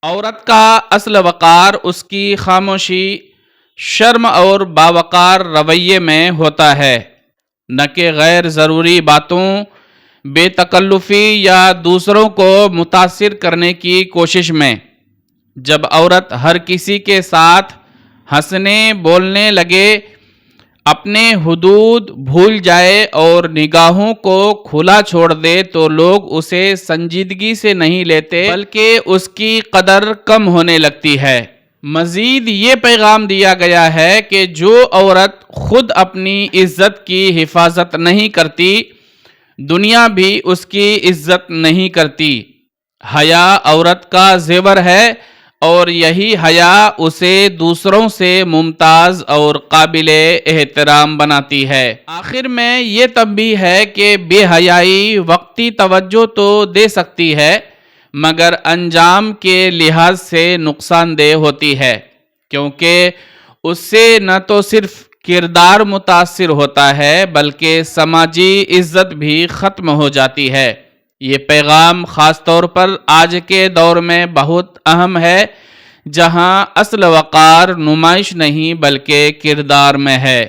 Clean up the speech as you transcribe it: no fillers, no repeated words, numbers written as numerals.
عورت کا اصل وقار اس کی خاموشی، شرم اور باوقار رویے میں ہوتا ہے، نہ کہ غیر ضروری باتوں، بے تکلفی یا دوسروں کو متاثر کرنے کی کوشش میں۔ جب عورت ہر کسی کے ساتھ ہنسنے بولنے لگے، اپنے حدود بھول جائے اور نگاہوں کو کھلا چھوڑ دے تو لوگ اسے سنجیدگی سے نہیں لیتے بلکہ اس کی قدر کم ہونے لگتی ہے۔ مزید یہ پیغام دیا گیا ہے کہ جو عورت خود اپنی عزت کی حفاظت نہیں کرتی، دنیا بھی اس کی عزت نہیں کرتی۔ حیا عورت کا زیور ہے اور یہی حیا اسے دوسروں سے ممتاز اور قابل احترام بناتی ہے۔ آخر میں یہ تنبیہ ہے کہ بے حیائی وقتی توجہ تو دے سکتی ہے مگر انجام کے لحاظ سے نقصان دہ ہوتی ہے، کیونکہ اس سے نہ تو صرف کردار متاثر ہوتا ہے بلکہ سماجی عزت بھی ختم ہو جاتی ہے۔ یہ پیغام خاص طور پر آج کے دور میں بہت اہم ہے، جہاں اصل وقار نمائش نہیں بلکہ کردار میں ہے۔